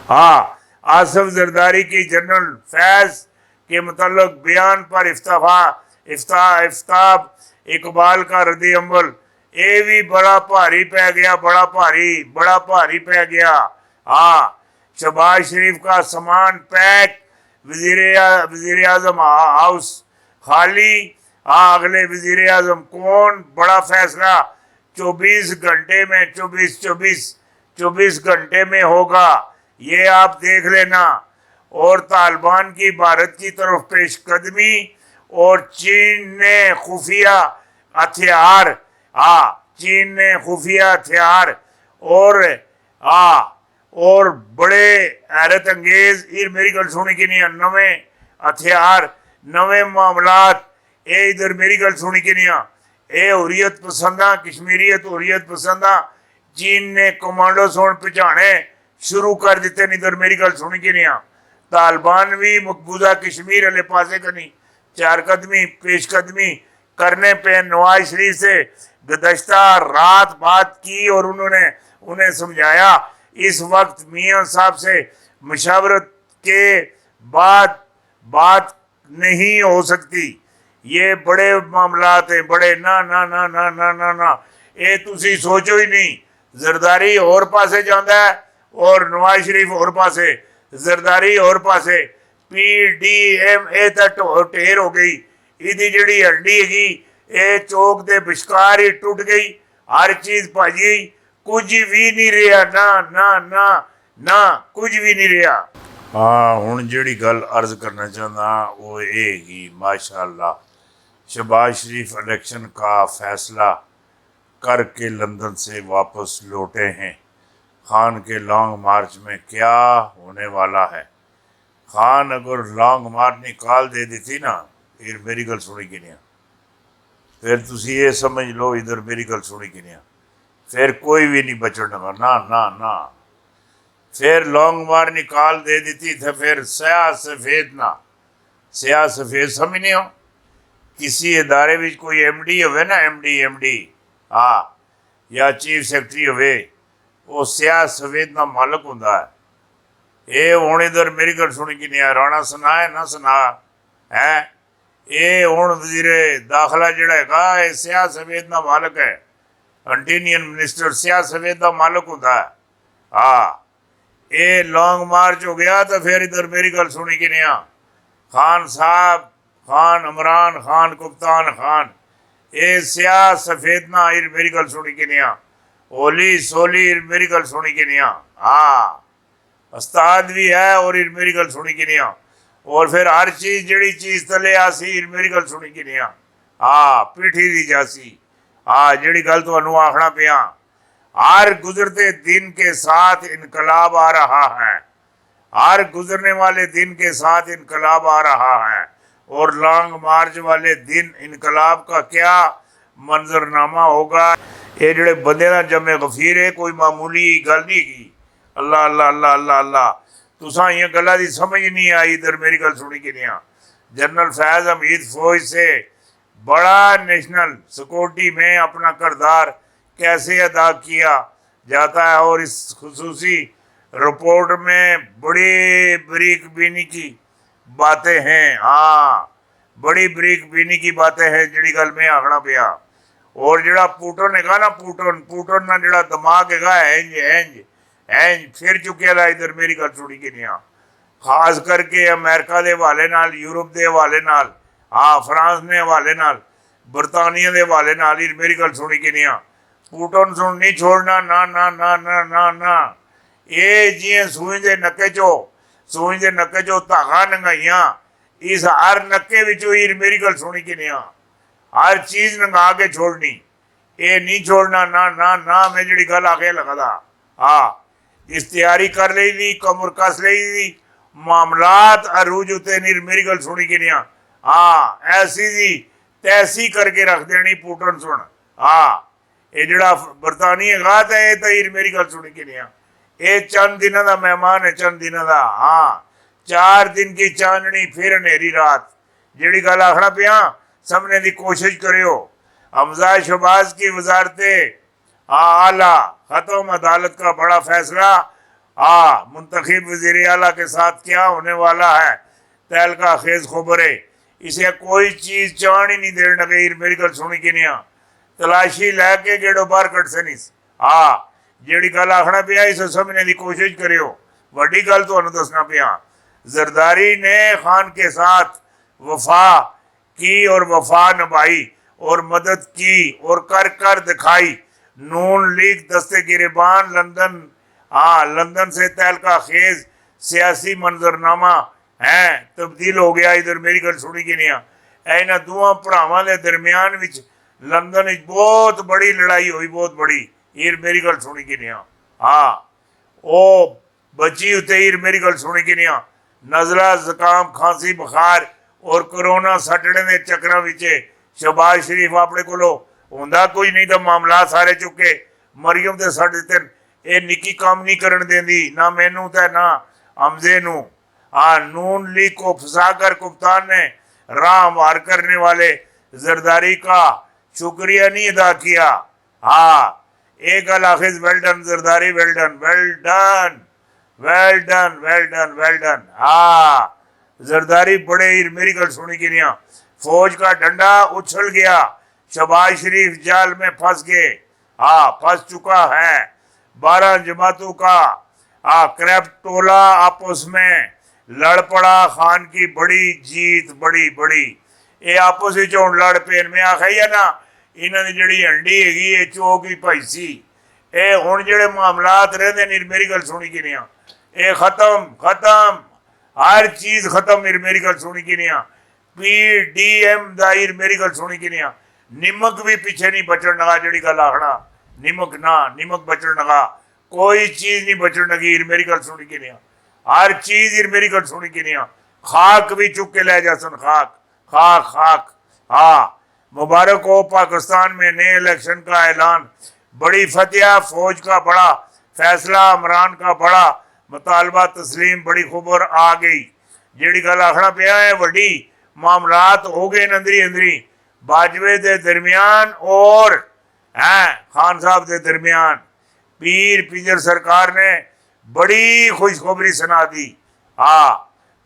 हाँ, आसफ जरदारी की जनरल फैज के मुतल्लक बयान पर इफ्ताब इकबाल का रद्द अमल ये भी बड़ा भारी पै गया, बड़ा भारी पै गया। हाँ, शहबाज शरीफ का सामान पैक, वजीर आजम हाउस खाली। हाँ, अगले वजीर आजम कौन, बड़ा फैसला 24 घंटे में होगा, ये आप देख लेना। और तालिबान की भारत की तरफ पेशकदमी और चीन ने खुफिया हथियार, चीन ने खुफिया हथियार और बड़े हैरत अंगेज मेरी गल सुनी कि नहीं, नवे हथियार नवे मामलात ये इधर मेरी गल सुनी कि नहीं, ये हुर्रियत पसंदा कश्मीरियत हुर्रियत पसंदा चीन ने कमांडो सोन पहुंचाने शुरू कर दिते नहीं, इधर मेरी गल सुनी कि नहीं। तालिबान भी मकबूजा कश्मीर वाले पासे कनी चारकदमी पेशकदमी करने पे नवाज शरीफ से गुज़श्ता रात बात की और उन्होंने उन्हें समझाया इस वक्त मियाँ साहब से मशावरत के बाद बात नहीं हो सकती, ये बड़े मामलात हैं, बड़े ना ना ना ना ना ना ना ये तुसी सोचो ही नहीं। जरदारी और पासे जाता है और नवाज शरीफ और पासे, जरदारी और पासे PDMA तक ढेर हो गई, इदी जड़ी हड्डी हैगी ये चौक के विचकार ही टूट गई, हर चीज भाजी कुछ भी नहीं रहा, ना ना ना ना कुछ भी नहीं रहा। हाँ, हुण जिहड़ी गल अर्ज करना चाहता वो ये ही माशाअल्लाह शहबाज शरीफ इलेक्शन का फैसला करके लंदन से वापस लौटे हैं। खान के लॉन्ग मार्च में क्या होने वाला है। खान अगर लॉन्ग मार्च निकाल दे दी थी ना, फिर मेरी गल सुनी कि नहीं, फिर तुसी ये समझ लो इधर मेरी गल सुनी कि नहीं, फिर कोई भी नहीं बचना ना ना ना। फिर लॉन्ग मार्च निकाल दे दी थी तो फिर स्याह सफेद ना, स्याह सफेद समझ नहीं हो, किसी इदारे में कोई MD होवे ना, MD हाँ, या चीफ सैकटरी होवे, वो स्याह सफेद ना मालक होंदा है। ये हूँ इधर मेरी गल सुनी कि नहीं, राणा सना है ना सना है, ये हूँ वजीर दाखिला जड़ा है ये स्याह सफेद ना मालक है, इंटीरियर मिनिस्टर स्याह सफेद का मालक होता है। हाँ, ये लॉन्ग मार्च हो गया तो फिर इधर मेरी गल सुनी कि नहीं, खान साहब, खान इमरान खान, कप्तान खान, ये स्याह सफेद ना मेरी गल सुनी कि नहीं, ओली सोली मेरी गल सुनी कि नहीं। हाँ, उस्ताद भी है और मेरी गल सुनी कि नहीं, और फिर हर चीज जड़ी चीज तले आसी मेरी गल सुनी कि नहीं। हाँ, पिठी दी जासी। हाँ, जड़ी गल तो आखना पिया, हर गुजरते दिन के साथ इनकलाब आ रहा है, हर गुजरने वाले दिन के साथ इनकलाब आ रहा है, और लॉन्ग मार्च वाले दिन इनकलाब का क्या मंजरनामा होगा। ये जड़े बंदे ना जमे गफीर है, कोई मामूली गल नहीं की। अल्लाह अल्लाह अल्लाह अल्लाह अल्लाह, तुसा ये गल्ला दी समझ नहीं आई, इधर मेरी गल सुनी कि नहीं। जनरल फैज हमीद फौज से बड़ा नेशनल सिक्योरिटी में अपना किरदार कैसे अदा किया जाता है, और इस खुसूसी रिपोर्ट में बड़ी बरीक बीनी की बातें हैं। हाँ, बड़ी बरीक बीनी की बातें हैं जड़ी गल में आखना पिया। और जड़ा पुटन है ना, पुटन ना जड़ा दिमाग है इंज फिर चुके ला, इधर मेरी गल सुनी कि नहीं। खास करके अमेरिका के हवाले नाल, यूरोप के हवाले नाल, हाँ फ्रांस ने हवाले नाल, बरतानिया के हवाले नाल मेरी गल सुनी कि नहीं। पुटन सुन नहीं छोड़ना, ना ना ना ना ना ना। ये जिए सूई के नक्के चो धागा नंगाइया, इस हर नक्के विचों मेरी गल सुनी कि नहीं, हर चीज नंगा के छोड़नी, ये नहीं छोड़ना ना ना ना। मैं जी गल आके लगता, हाँ इश्तियारी कर ली थी, कमर कस ली थी, मामलात अरूज उते नहीं मेरी गल सुनी कि नहीं। हाँ, ऐसी थी तैसी करके रख देनी पुटन सुन। हाँ, ये जड़ा बरतानिया गा तो ये तो मेरी गल सुनी कि नहीं, ये चंद दिनों का मेहमान है, चंद दिनों का। हाँ, 4 दिन की चांदनी फिर अंधेरी रात, जी गल आखना पिया समझने की कोशिश करियो। हमजा शहबाज की वजारत आला खत्म, अदालत का बड़ा फैसला, मुंतखब वज़ीर आला के साथ क्या होने वाला है तहलका खेज खबर है। इसे कोई चीज़ चाण ही नहीं देन लगे। मेरी गल सुनी कि नहीं तलाशी लैके गेड़ो बाहर कट सनीस। जी गल आखना पिया इसे समझने की कोशिश करियो। वड्डी गल तुहानू दसना पिया, जरदारी ने खान के साथ वफा की और वफा निभाई और मदद की और कर कर दिखाई। नून लीग दस्ते गिरबान लंदन, लंदन से तहलका खेज सियासी मंजरनामा है तब्दील हो गया। इधर मेरी गल सुनी कि नहीं इन्होंने दोवां भरावां दे दरम्यान विच लंदन बहुत बड़ी लड़ाई हुई, बहुत बड़ी। हीर मेरी गल सुनी कि नहीं ओ बची उत्ते। हीर मेरी गल सुनी कि नहीं नज़ला जुकाम खांसी बुखार और कोरोना सटने के चक्कर विच शहबाज शरीफ अपने कोलों होंदा कोई नहीं तो मामला सारे चुके मरियम ते सट दिते। ये निकी काम नहीं करन देंदी ना मैनू ते ना हमजे नू। नून लीग को फंसाकर कप्तान ने राह मार करने वाले जरदारी का शुक्रिया नहीं अदा किया। एक गल आखिर well done Zardari, well done, well done, well done, well done, well done. Zardari बड़े ही मेरी गल सुनी कि नहीं फौज का डंडा उछल गया। शहबाज शरीफ जाल में फंस गए, फंस चुका है। 12 जमातों का क्रैप टोला आपस में लड़ पड़ा। खान की बड़ी जीत, बड़ी बड़ी। ये आपस लड़ पेन में आखा ही है ना इन्होंने जी हंडी हैगी है चौक ही भाई सी। ये हुण जेड़े मामलात रहंदे ने मेरी गल सुनी कि नहीं ये खत्म खत्म हर चीज़ खत्म। मेरी गल सुनी कि नहीं PDM दायर मेरी गल सुनी कि नहीं निमक भी पीछे नहीं बचन लगा। जी गल आखना निमक ना निमक बचन लगा, कोई चीज़ नहीं बचन लगी। मेरी गल सुनी कि नहीं हर चीज़ मेरी गल सुनी कि नहीं खाक भी चुक के ले जा सन। खाक खाक खाक। मुबारक हो पाकिस्तान में नए इलेक्शन का ऐलान। बड़ी फतेह, फौज का बड़ा फैसला, इमरान का बड़ा मुतालबा तस्लीम। बड़ी खबर आ गई। जी गल आखना पिया है वड्डी मामलात हो गए अंदरी अंदरी बाजवे के दरमियान और खान साहब के दरमियान। पीर पिंजर सरकार ने बड़ी खुशखबरी सुना दी।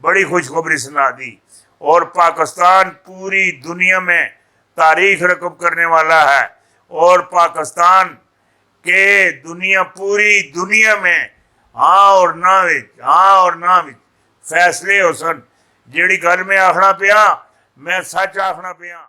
बड़ी खुशखबरी सुना दी और पाकिस्तान पूरी दुनिया में तारीख रकम करने वाला है। और पाकिस्तान के दुनिया पूरी दुनिया में और ना फैसले हो सन। जी गल में आखना पिया मैं सच आखना पिया।